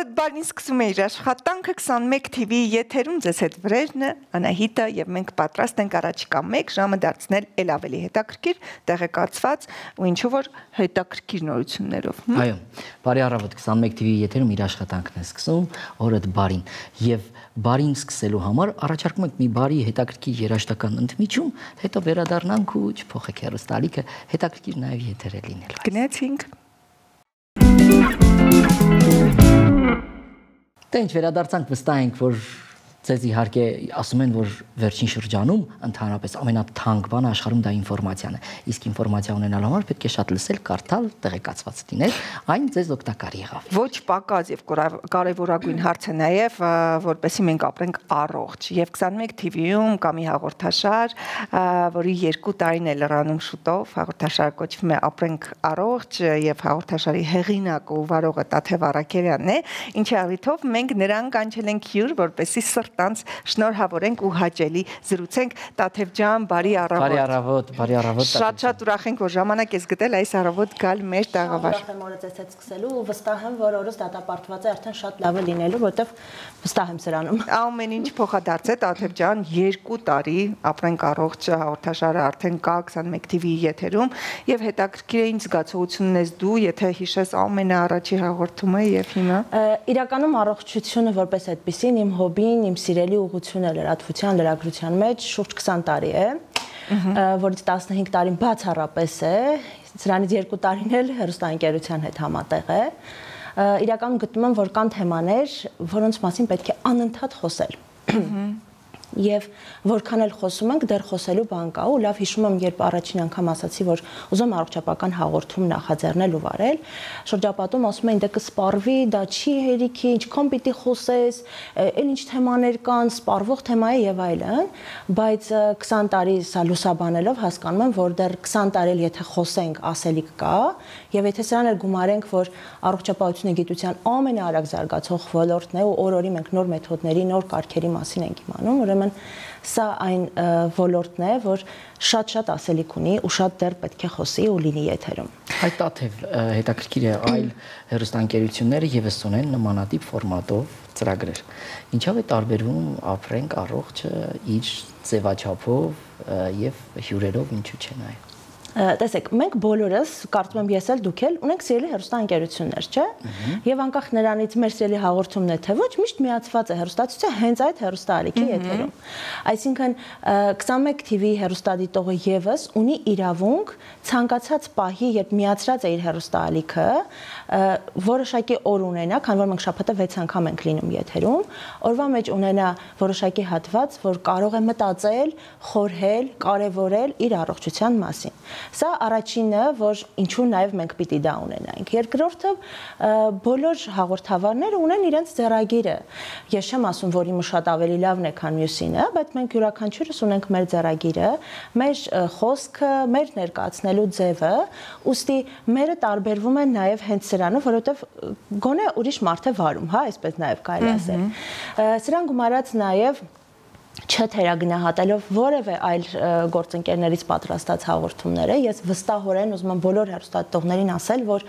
Օրդ բարին սկսում է իր աշխատանքը 21 TV եթերում ձեզ հետ վրեժն է, Անահիտը եւ մենք պատրաստ ենք առաջիկա 1 ժամը դարձնել ել ավելի հետաքրքիր, տեղեկացված ու ինչու որ հետաքրքիր նորություններով։ Այո, բարի առավոտ 21 TV եթերում իր աշխատանքն է սկսում, օրդ բարին եւ բարին սկսելու համար առաջարկում ենք մի բարի հետաքրքիր երաժշտական ընդմիջում, հետո վերադառնանք ու չփոխեք հեռուստալիքը, հետաքրքիր նաեւ եթեր է լինելու։ Գնացինք։ Դե ինչ վերադարձանք, վստահ ենք, որ ձեզ իհարկե ասում են, որ վերջին շրջանում ընդհանրապես ամենաթանկ բանը աշխարհում դա ինֆորմացիան է։ Իսկ ինֆորմացիա ունենալու համար պետք է շատ լսել, կարդալ, տեղեկացված լինել, այն ձեզ օգտակար եղավ։ Ոչ պակաս եւ կարևորագույն հարց է նաեւ, որպեսզի մենք ապրենք առողջ։ Եվ 21 TV-ում կա մի հաղորդաշար, որի 2 տարին է լրանում շուտով, հաղորդաշարը կոչվում է Ապրենք առողջ եւ հաղորդաշարի հեղինակը ու վարողը Տաթև Արաքելյանն է, ինչի առիթով մենք նրան կանչել ենք հյուր, որպեսզի տանց շնորհավորենք ու հաճելի զրուցենք Տաթև ջան, բարի առավոտ։ Բարի առավոտ, բարի առավոտ։ Շատ ուրախ ենք, որ ժամանակ ես գտել այս առավոտ գալ մեր տաղավար։ Ուրախ եմ օրը ձեզ հետ սկսելու ու վստահ եմ, որ օրս դատապարտված է արդեն շատ լավ է լինելու, որտեվ վստահ եմ սրանում։ Ամեն ինչ փոխադարձ է Տաթև ջան, 2 տարի Ապրենք առողջ հաղորդաշարը արդեն կա 21 TV եթերում եւ հետաքրքիր է ինչ զգացողություն ունես դու, եթե հիշես ամենաառաջի հաղորդումը եւ հիմա։ Իրականում առողջությունը որպես այդպեսին իմ հոբին, իմ սիրելի ուղղությունը լրատվության, լրագրության մեջ շուրջ 20 տարի է, որից 15 տարին բացառապես է, սրանից 2 տարին էլ հեռուստաընկերության հետ համատեղ է։ Իրականում գտնում եմ, որ կան թեմաներ, որոնց մասին պետք է անընդհատ խոսել։ Եվ որքան էլ խոսում ենք, դեռ խոսելու բան կա ու լավ հիշում եմ, երբ առաջին անգամ ասացի, որ ուզում առողջապահական հաղորդում նախաձեռնել ու վարել, շրջապատում ասում էին, դե կսպառվի, դա չի հերիքի, ինչքան պիտի խոսես, այլ ինչ թեմաներ կան, սպառվող թեմա է եւ այլն, բայց 20 տարի սա լուսաբանելով հասկանում եմ, որ դեռ 20 տարի էլ եթե խոսենք, ասելիք կա, եւ եթե սրան էլ գումարենք, որ առողջապահությունը գիտության ամենաարագ զարգացող ոլորտն է ու օր-օրի մենք նոր մեթոդների, նոր կարգերի մասին ենք իմանում, ուրեմն սա այն ոլորտն է, որ շատ ասելիք ունի ու շատ դեռ պետք է խոսի ու լինի եթերում։ Այդ Տաթև հետաքրքիր է այլ հեռուստաընկերությունները եւս ունեն նմանատիպ ֆորմատով ծրագրեր։ Ինչով է տարբերվում Ապրենք առողջը իր ձևաչափով եւ հյուրերով, ինչու՞ չէ նաեւ։ Տեսեք, մենք բոլորս, կարծում եմ ես էլ դուք էլ, ունենք սիրելի հեռուստաընկերություններ, չէ՞։ Եվ անկախ նրանից մեր սիրելի հաղորդումն է թե ոչ, միշտ միացված է հեռուստացույցը հենց այդ հեռուստաալիքի եթերում։ Այսինքն 21 TV հեռուստադիտողը եւս ունի իրավունք ցանկացած պահի, երբ միացրած է իր հեռուստաալիքը, որոշակի օր ունենա, քանի որ մենք շաբաթը 6 անգամ ենք լինում եթերում, օրվա մեջ ունենա որոշակի հատված, որ կարող է մտածել, խորհել, կարևորել իր առողջության մասին։ Սա առաջինը, որ ինչու նաև մենք պիտի դա ունենանք։ Երկրորդը, բոլոր հաղորդավարները ունեն իրենց ձեռագիրը։ Ես չեմ ասում, որ իմը շատ ավելի լավն է, քան մյուսինը, բայց մենք յուրաքանչյուրս ունենք մեր ձեռագիրը, մեր խոսքը, մեր ներկայացնելու ձևը, ուստի մերը տարբերվում են նաև հենց սրանով, որովհետև գոնե ուրիշ մարդ է վարում, հա, այսպես նաև կարելի ասել։ Սրան գումարած նաև չթերագնահատելով որևէ այլ գործընկերներից պատրաստած հաղորդումները, ես վստահորեն ուզում եմ բոլոր հեռուստադիտողներին ասել, որ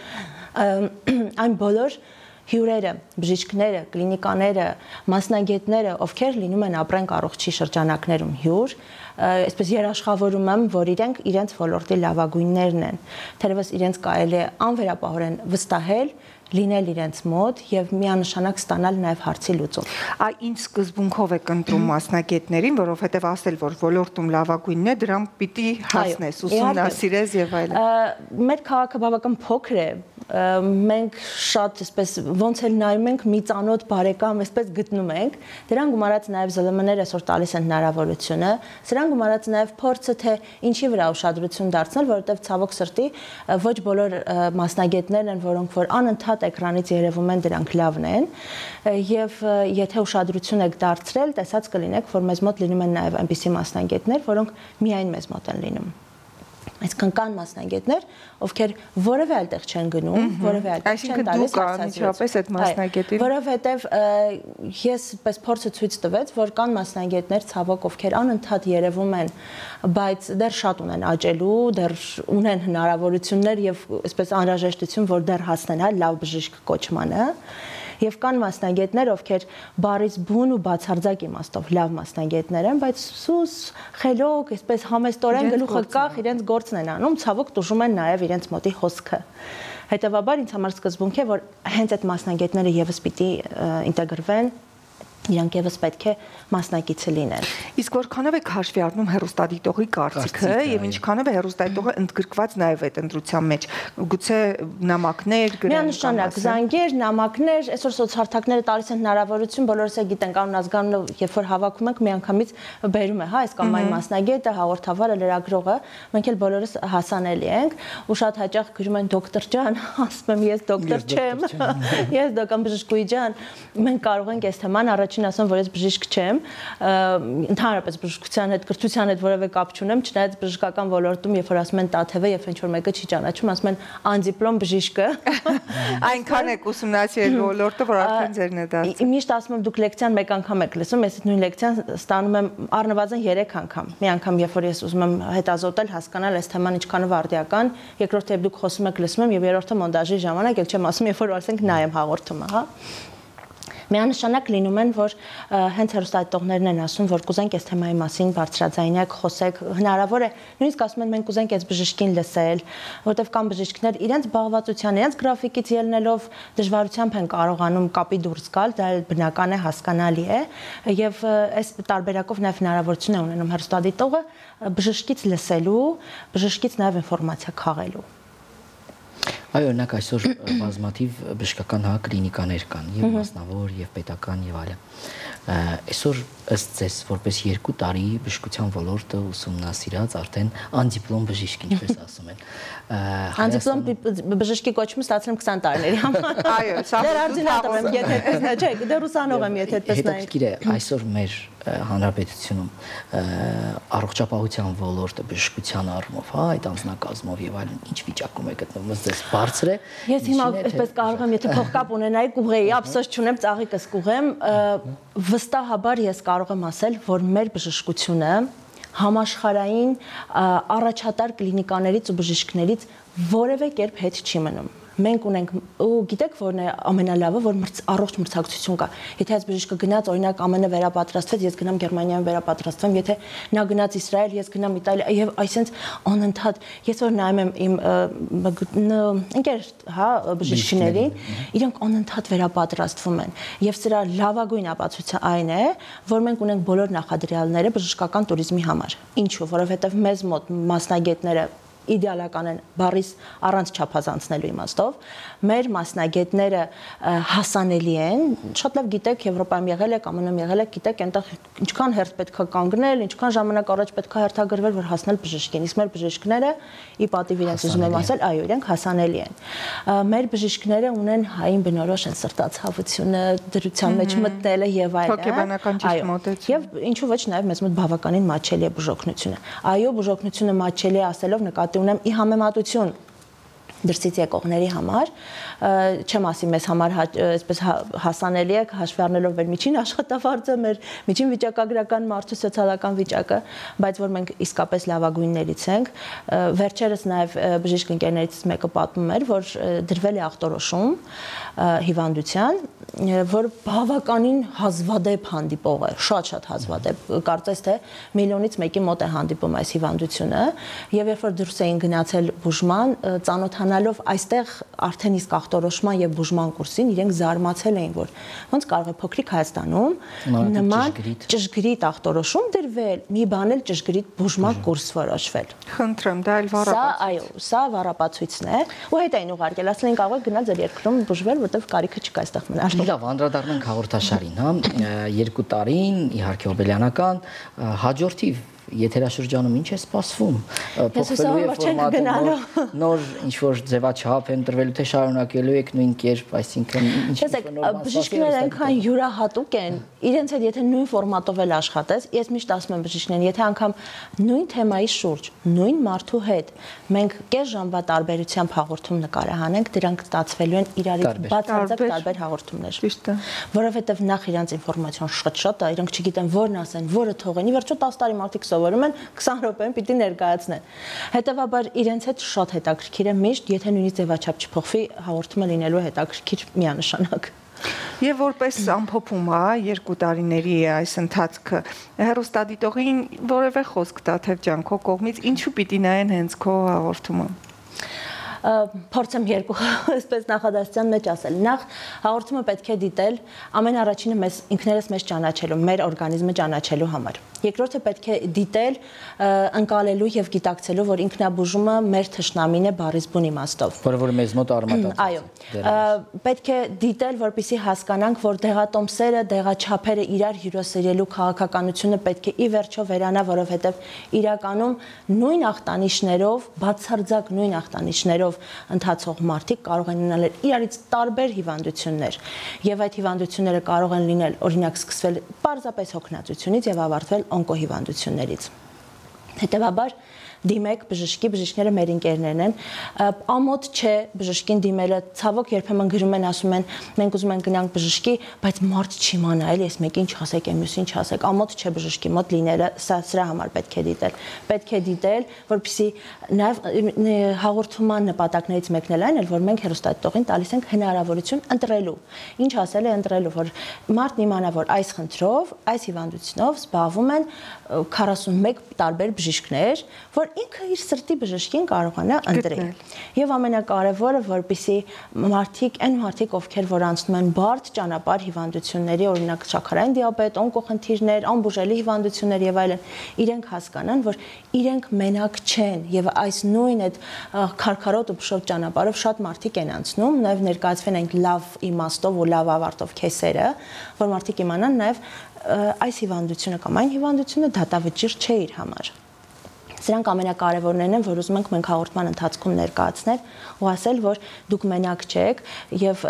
այն բոլոր հյուրերը, բժիշկները, կլինիկաները, մասնագետները, ովքեր լինում են Ապրենք առողջի շրջանակներում հյուր, այսպես երաշխավորում եմ, որ իրենց ոլորտի լավագույններն են, թերևս իրենց կարելի է անվերապահորեն վստահել, լինել իրենց մոտ եւ միանշանակ ստանալ նաեւ հարցի լուծում։ Այ ինչ սկզբունքով եք ընտրում մասնագետներին, որովհետեւ ասել, որ ոլորտում լավագույնն է, դրան պիտի հասնես, ուսումնասիրես եւ այլն։ Մեր քաղաքը բավական փոքր է, մենք շատ այսպես ոնց էլ նայում ենք մի ծանոթ բարեկամ այսպես գտնում ենք, դրան գումարած նաեւ ԶԼՄ-ները այսօր տալիս են հնարավորությունը, սրան գումարած նաեւ փորձը թե ինչի վրա ուշադրություն դարձնել, որովհետեւ ցավոք սրտի ոչ բոլոր մասնագետներն են, որոնք որ անընդհատ էկրանից երևում են, դրանք լավն են եւ եթե ուշադրություն եք դարձրել, տեսած կլինեք, որ մեզ մոտ լինում են նաեւ այնպիսի մասնագետներ, որոնք միայն մեզ մոտ են լինում։ Այսինքն կան մասնագետներ, ովքեր որևէ այլտեղ չեն գնում, որևէ այլտեղ չեն տալիս անմիջապես այդ մասնագետին։ Որովհետև ես պես փորձը ցույց տվեց, որ կան մասնագետներ ցավոք, ովքեր անընդհատ երևում են, բայց դեռ շատ ունեն աճելու, դեռ ունեն հնարավորություններ եւ այսպես անհրաժեշտություն, որ դեռ հասնեն լավ բժիշկ կոչմանը։ Եվ կան մասնագետներ, ովքեր բարից բուն ու բացարձակ իմաստով լավ մասնագետներ են, բայց սուս, խելոք, այսպես համեստորեն գլուխը կախ իրենց գործն են անում, ցավոք տուժում են նաև իրենց մոտի հոսքը։ Հետևաբար ինձ համար սկզբունք է, որ հենց այդ մասնագետները եւս պիտի ինտեգրվեն, իրանք եւս պետք է մասնակիցը լինեն։ Իսկ որքանով եք հաշվի առնում հեռուստադիտողի կարծիքը եւ ինչքանով է հեռուստադիտողը ընդգրկված նաեւ այդ ընտրության մեջ։ Գուցե նամակներ գրեն։ Միանշանակ զանգեր, նամակներ, այսօր սոցհարթակները տալիս են հնարավորություն, բոլորս է գիտեն կանոն ազգանունը, երբ որ հավաքում ենք, միանգամից բերում է, հա, այս կամ այն մասնագետը, հաղորդավարը, լրագրողը, մենք էլ բոլորս հասանելի ենք ու շատ հաճախ գրում են դոկտոր ջան, ասում եմ ես դոկտոր չեմ, ես դոկտոր բժշկուհի ջան, մենք կարող ենք այս թեման առաջին ասեմ, որ ես բժիշկ չեմ, ընդհանրապես բժշկության հետ, կրթության հետ որևէ կապ չունեմ, չնայած բժշկական ոլորտում, երբ որ ասում են տաթևը, երբ ինչ որ մեկը չի ճանաչում, ասում են անդիպլոմ բժիշկը։ Այնքան եք ուսումնասիրել ոլորտը, որ արդեն ձերն է դարձել։ Միշտ ասում եմ դուք լեկցիան մեկ անգամ եք լսում, ես նույն լեկցիան ստանում եմ առնվազն 3 անգամ։ Մի անգամ, երբ որ ես ուզում եմ հետազոտել, հասկանալ այս թեման ինչքանով արդիական, երկրորդը երբ դուք խոսում եք, լսում եմ, եւ երրորդը մոնտաժի ժամանակ, ել չեմ ասում, երբ որ ասենք նայեմ հաղորդումը, հա։ Միանշանակ լինում են, որ հենց հեռուստադիտողներն են ասում, որ կուզենք այս թեմայի մասին բարձրաձայնեք, խոսեք, հնարավոր է, նույնիսկ ասում են մենք կուզենք այս բժշկին լսել, որտեղ կան բժիշկներ իրենց զբաղվածության, իրենց գրաֆիկից ելնելով դժվարությամբ են կարողանում կապի դուրս գալ, դա բնական է, հասկանալի է, եւ այս տարբերակով նաեւ հնարավորություն է ունենում հեռուստադիտողը բժշկից լսելու, բժշկից նաեւ ինֆորմացիա քաղելու։ Այո, օրինակ այսօր բազմաթիվ բժշկական կլինիկաներ կան, եւ մասնավոր, եւ պետական, եւ այլն։ Այսօր ըստ ձեզ որպես 2 տարի բժշկության ոլորտը ուսումնասիրած արդեն անդիպլոմ բժիշկ, ինչպես ասում են։ Անդիպլոմ բժշկի կոչումը ստացել եմ 20 տարիների համար։ Այո, սա դեռ արդյունատար եմ, եթե տեսնա, չէ, դեռ ուսանող եմ, եթե տեսնայինք։ Հետաքրքիր է, այսօր մեր հանրապետությունում առողջապահության ոլորտը բժշկության առումով, հա, այդ անձնակազմով եւ այլն, ինչ վիճակում է գտնվում, ըստ ձեզ բարձր է։ Ես հիմա այսպես կարող եմ, եթե փոխկապ ունենայի, կուղեի, ափսոս չունեմ, ծաղիկս կուղեմ, վստահաբար ես կարող եմ ասել, որ մեր բժշկությունը համաշխարհային առաջատար կլինիկաներից ու բժիշկներից որևէ կերպ հետ չի մնում։ Մենք ունենք ու գիտեք որն է ամենալավը, որ առողջ մրցակցություն կա։ Եթե այս բժիշկը գնաց, օրինակ ԱՄՆ վերապատրաստվեց, ես գնամ Գերմանիայում վերապատրաստվեմ, եթե նա գնաց Իսրայել, ես գնամ Իտալիա, եւ այսինքն անընդհատ ես որ նայում եմ իմ ընկեր, հա, բժիշկներին, իրենք անընդհատ վերապատրաստվում են։ Եվ սրա լավագույն ապացույցը այն է, որ մենք ունենք բոլոր նախադրյալները բժշկական туриզմի համար։ Ինչու՞, որովհետեւ մեզ մոտ մասնագետները իդեալական են բառից առանց չափազանցնելու իմաստով, մեր մասնագետները հասանելի են, շատ լավ գիտեք, Եվրոպայում եղել եք, ԱՄՆ-ում եղել եք, գիտեք, այնտեղ ինչքան հերթ պետքա կանգնել, ինչքան ժամանակ առաջ պետքա հերթագրվել, որ հասնել բժշկին, իսկ մեր բժիշկները ի պատիվ իրենց ուզում եմ ասել, այո, իրենք հասանելի են։ Մեր բժիշկները ունեն հային բնորոշ են սրտացավությունը, դրության մեջ մտնելը եւ այլն։ Հոգեբանական ճիշտ մոտեցում։ Եվ ինչու ոչ նաեւ մեզ մոտ բավականին մատչելի է բուժօգնությունը։ Այո, բուժօգնությունը մատչելի է ասելով նկատի ունեմ ի համեմատություն դրսից եկողների համար, չեմ ասի մեզ համար այսպես հասանելի է, հաշվի առնելով մեր միջին աշխատավարձը, մեր միջին վիճակագրական մարդու սոցիալական վիճակը, բայց որ մենք իսկապես լավագույններից ենք։ Վերջերս նաև բժիշկ ընկերներից մեկը պատմում էր, որ դրվել է ախտորոշում հիվանդության, որ բավականին հազվադեպ հանդիպող է, շատ հազվադեպ, կարծես թե միլիոնից մեկի մոտ է հանդիպում այս հիվանդությունը, եւ երբ որ դուրս էին գնացել բուժման, ծանոթանալով այստեղ արդեն իսկ ախտորոշման եւ բուժման կուրսին, իրենք զարմացել էին, որ ոնց կարող է փոքրիկ Հայաստանում նման ճշգրիտ ախտորոշում դրվել, մի բան էլ ճշգրիտ բուժման կուրս որոշվել։ Խնդրեմ, դա էլ վառապացույց։ Սա, այո, սա վառապացույցն է, ու հետ էին ուղարկել, ասել են կարող եք գնալ ձեր երկրում բուժվել, որտեղ կարիքը չկա այստեղ մնալ։ Լավ, անդրադառնանք հաղորդաշարին, հա, 2 տարին, իհարկե օբելյանական, հաջորդիվ եթերաշրջանում ինչ է սպասվում, փոխվելու է ֆորմատը, նոր ինչ-որ ձևաչափ են տրվելու, թե շարունակելու եք նույն կերպ, այսինքն ինչ-որ նոր բժիշկները այնքան յուրահատուկ են, իրենց հետ եթե նույն ֆորմատով էլ աշխատես, ես միշտ ասում եմ բժիշկներին, եթե անգամ նույն թեմայի շուրջ, նույն մարդու հետ մենք կես ժամվա տարբերությամբ հաղորդում նկարահանենք, դրանք ստացվելու են իրարից բացարձակ տարբեր հաղորդումներ։ Ճիշտ է։ Որովհետև նախ իրանց ինֆորմացիան շատ է, իրենք չգիտեն որն ասեն, որը թողեն, ի վերջո 10 տարի մարդիկ սովորում են 20 րոպեին պիտի ներկայացնեն։ Հետևաբար իրենց հետ շատ հետաքրքիր է միշտ, եթե նույնիսկ ձևաչափ չփոխվի, հաղորդումը լինելու հետաքրքիր միանշանակ։ Եվ որպես ամփոփում է 2 տարիների այս ընթացքը, հեռուստադիտողին որևէ խոսք տա թե ջան քո կողմից ինչու պիտի նայեն հենց քո հաղորդումը։ Փորձեմ երկու այսպես նախադասության մեջ ասել։ Նախ հաղորդումը պետք է դիտել ամեն առաջինը մեզ ինքներս մեզ ճանաչելու, մեր օրգանիզմը ճանաչելու համար։ Երկրորդը պետք է դիտել, ընկալելու եւ գիտակցելու, որ ինքնաբուժումը մեր թշնամին է բառից բուն իմաստով։ Որը մեզ մոտ արմատած է։ Այո։ Պետք է դիտել, որպեսզի հասկանանք, որ դեղատոմսերը, դեղաչափերը իրար հյուրասիրելու քաղաքականությունը պետք է ի վերջո վերանա, որովհետեւ իրականում նույն ախտանիշներով, բացարձակ նույն ախտանիշներով ընթացող մարդիկ կարող են ունենալ իրարից տարբեր հիվանդություններ եւ այդ հիվանդությունները կարող են լինել օրինակ սկսվել պարզապես հոգնածությունից եւ ավարտվել օնկոհիվանդություններից հետեւաբար դիմեք բժշկի, բժիշկները մեր ընկերներն են, ամոթ չէ բժշկին դիմելը, ցավոք երբեմն գրում են, ասում են, մենք ուզում ենք գնանք բժշկի, բայց մարդ չիմանա, էլի, ես մեկին չասեք, մյուսին չասեք, ամոթ չէ բժշկի մոտ լինելը, սրա համար պետք է դիտել, որպեսզի նաև հաղորդման նպատակներից մեկն էլ այն է, որ մենք հեռուստադիտողին տալիս ենք հնարավորություն ընտրելու, ինչ ասել է ընտրելու, որ մարդն իմանա, որ այս խնդրով, այս հիվանդությունով զբաղվում են 41 տարբեր բժիշկներ, որ ինքը իր սրտի բժշկին կարողանա ընտրել։ Եվ ամենակարևորը, որպեսզի այն մարդիկ, ովքեր որ անցնում են բարդ ճանապարհ հիվանդությունների, օրինակ շաքարային դիաբետ, օնկոխնդիրներ, անբուժելի հիվանդություններ եւ այլն, իրենք հասկանան, որ իրենք մենակ չեն եւ այս նույն այդ քարքարոտ ու փշոտ ճանապարհով շատ մարդիկ են անցնում, նաեւ ներկայացվեն այն լավ իմաստով ու լավ ավարտով քեսերը, որ մարդիկ իմանան նաեւ այս հիվանդությունը կամ այն հիվանդությունը դատավճիռ չէ իր համար։ Սրանք ամենակարևորներն են, որ ուզում ենք մենք հաղորդման ընթացքում ներկայացնել ու ասել, որ դուք մենակ չեք եւ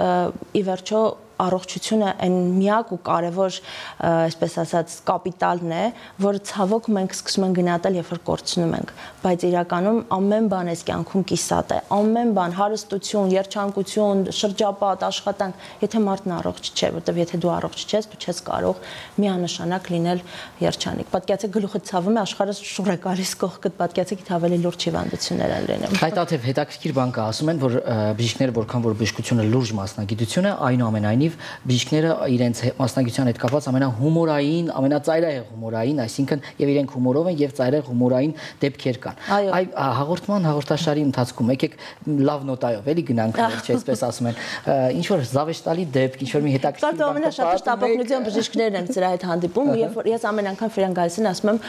ի վերջո առողջությունը այն միակ ու կարևոր, այսպես ասած, կապիտալն է, որը ցավոք մենք սկսում ենք գնահատել, երբ որ կորցնում ենք, բայց իրականում ամեն բան այս կյանքում կիսատ է, ամեն բան, հարստություն, երջանկություն, շրջապատ, աշխատանք, եթե մարդն առողջ չէ, որտեղ եթե դու առողջ չես, դու չես կարող միանշանակ լինել երջանիկ։ Պատկերացեք գլուխը ցավում է, աշխարհը շուռ է գալիս կողքդ, պատկերացեք թե ավելի լուրջ հիվանդություններ են լինում։ Այդտեղ հետաքրքիր բան կա, ասում են, որ բժիշկները որքան որ բժշկությունը լուրջ մասնագիտություն է, այնուամենայնիվ բժիշկները իրենց մասնագիտության հետ կապված ամենահումորային, ամենածայրահեղ հումորային, այսինքն եւ իրենք հումորով են եւ ծայրահեղ հումորային դեպքեր կան։ Այ հաղորդաշարի ընթացքում եկեք լավ նոտայով էլի գնանք, չէ՞, այսպես ասում են, ինչ որ զավեշտալի դեպք, ինչ որ մի հետաքրքիր բան։ Ամենաշատը տապակնության բժիշկներն են սրա հետ հանդիպում, երբ որ ես ամեն անգամ ֆրան գալիս են ասում եմ,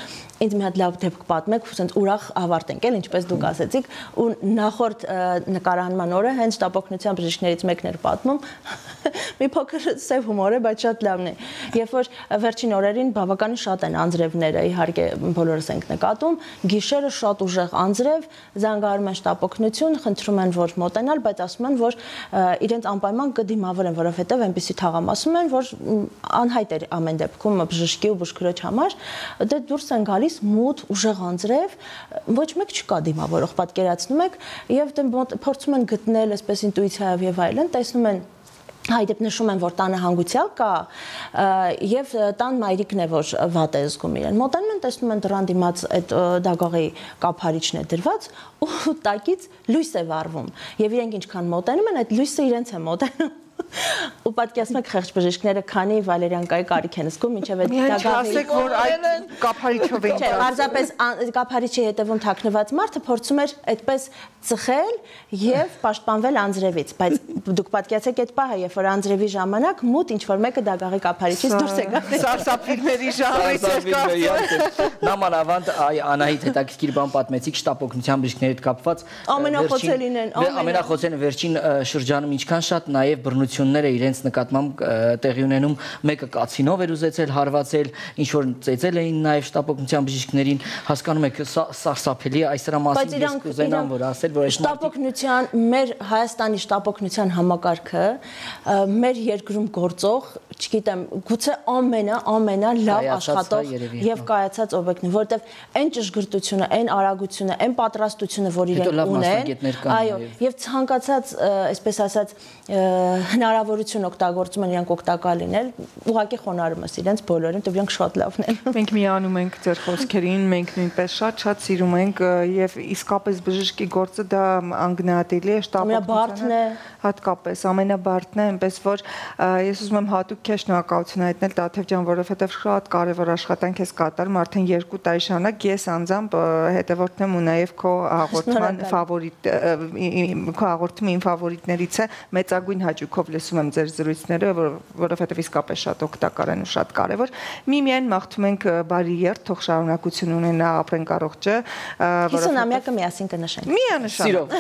ինձ մի հատ լավ դեպք պատմեք, ասենց ուրախ ավարտենք, էլ ինչպես դուք ասեցիք, ու նախորդ նկարահանման օրը հենց տապակնության բժիշկներից մեկն էր պատմում, մի փոքր սև հումոր է, բայց շատ լավն է։ Երբ որ վերջին օրերին բավականին շատ են անձրևները, իհարկե բոլորս ենք նկատում, գիշերը շատ ուժեղ անձրև, զանգահարում են շտապօգնություն, խնդրում են որ մոտենալ, բայց ասում են որ իրենց անպայման կդիմավորեն, որովհետև այնպեսի թաղամասում են, որ անհայտ է ամեն դեպքում բժշկի ու բուժքրոջ համար, դե դուրս են գալիս մութ ուժեղ անձրև, ոչ մեկ չկա դիմավորող, պատկերացնում եք, եւ փորձում են գտնել այսպես ինտուիցիայով եւ այլն, տեսնում են Հայդեպ նշում են, որ տանը հանգուցյալ կա եւ տան մայրիկն է, որ վատ է զգում իրեն։ Մոտենում են, տեսնում են դռան դիմաց այդ դագաղի կափարիչն է դրված ու տակից լույս է վառվում։ Եվ իրենք ինչքան մոտենում են, այդ լույսը իրենց է մոտենում։ Ու պատկերացնում եք խեղճ բժիշկները քանի վալերիանկայի կարիք են զգում, ինչեւ այդ դագաղի ասեք, որ այդ կափարիչով են։ Չէ, պարզապես կափարիչի հետևում թաքնված մարդը փորձում էր այդպես ծխել եւ պաշտպանվել անձրևից, բայց դուք պատկերացեք այդ պահը, երբ որ անձրևի ժամանակ մութ ինչ որ մեկը դագաղի կափարիչից դուրս է գալիս։ Սարսափիլների ժամից էր կարծում։ Նամանավանդ Անահիտ հետաքրքիր բան պատմեցիք շտապօգնության բժիշկների հետ կապված։ Ամենախոցելին են, ամենախոցելին վերջին շրջանում ինչքան շատ նաեւ բռնությունները իրենց նկատմամբ տեղի ունենում, մեկը կացինով էր ուզեցել հարվածել, ինչ որ ծեծել էին նաեւ շտապօգնության բժիշկներին, հասկանում եք, սարսափելի է, այս դրա մասին ես կուզենամ որ ասել, որ այս շտապօգնության մեր Հայաստանի շտապօգնության համակարգը մեր երկրում գործող, չգիտեմ, գուցե ամենալավ աշխատող եւ կայացած օբյեկտն է, որովհետեւ այն ճշգրտությունը, այն արագությունը, այն պատրաստությունը, որ իրենք ունեն, այո, եւ ցանկացած, այսպես ասած, հնարավորություն օգտագործում են իրանք օգտակար լինել, ուղղակի խոնարհում ես իրենց բոլորին, դու իրանք շատ լավն են։ Մենք միանում ենք ձեր խոսքերին, մենք նույնպես շատ սիրում ենք եւ իսկապես բժշկի գործը դա անգնահատելի է, ամենաբարդն է, հատկապես ամենաբարդն է, այնպես որ ես ուզում եմ հատուկ քեզ շնորհակալություն հայտնել Տաթև ջան, որովհետեւ շատ կարեւոր աշխատանք ես կատարում արդեն 2 տարի շարունակ ես անձամբ հետևորդն եմ ու նաեւ քո հաղորդման ֆավորիտ քո հաղորդումը իմ ֆավորիտներից է, մեծագույն հաճույքով լսում եմ ձեր զրույցները, որովհետեւ իսկապես շատ օգտակար են ու շատ կարեւոր։ Միմիայն մաղթում ենք բարի երթ, թող շարունակություն ունենա ապրենք առողջը, 50-ամյակը միասին կնշենք։ Սիրով,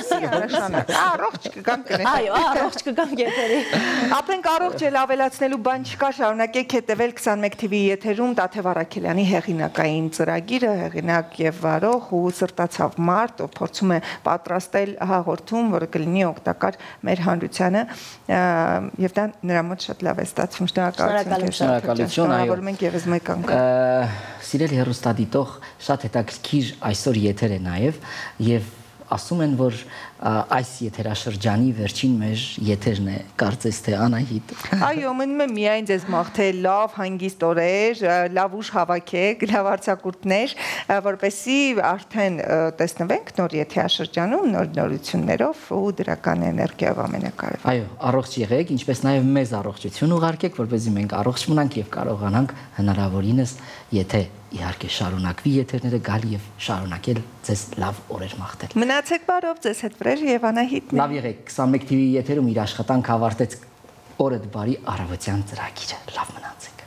առողջ կգանք կնենք։ Այո, առողջ կգանք եթերի։ Ապրենք առողջ, էլ ավելացնելու բան չկա, շարունակեք հետևել 21 TV եթերում Տաթև Առաքելյանի հեղինակային ծրագիրը, հեղինակ եւ վարող ու սրտացավ մարդ, ով փորձում է պատրաստել հաղորդում, որը կլինի օգտակար մեր հանրությանը, եւ դա նրա մոտ շատ լավ է ստացվում։ Շնորհակալություն, այո։ Շնորհավորում ենք եւս մեկ անգամ։ Սիրելի հեռուստադիտող, շատ հետաքրքիր այսօր եթեր է նաեւ եւ ասում են, որ այս եթերաշրջանի վերջին մեր եթերն է, կարծես թե Անահիտ։ Այո, մնում է միայն ձեզ մաղթել լավ, հանգիստ օրեր, լավ ուժ հավաքեք, լավ արձակուրդներ, որպեսզի արդեն տեսնվենք նոր եթերաշրջանում, նոր նորություններով ու դրական էներգիայով ամենակարևորը։ Այո, առողջ եղեք, ինչպես նաև մեզ առողջություն ուղարկեք, որպեսզի մենք առողջ մնանք եւ կարողանանք հնարավորինս եթե իհարկե շարունակվի եթերները գալ եւ շարունակել ձեզ լավ օրեր մաղթել։ Մնացեք բարով, ձեզ հետ Վրեժ եւ Անահիտն։ Լավ եղեք, 21 TV եթերում իր աշխատանքը ավարտեց օրդ բարի առավոտյան ծրագիրը։ Լավ մնացեք։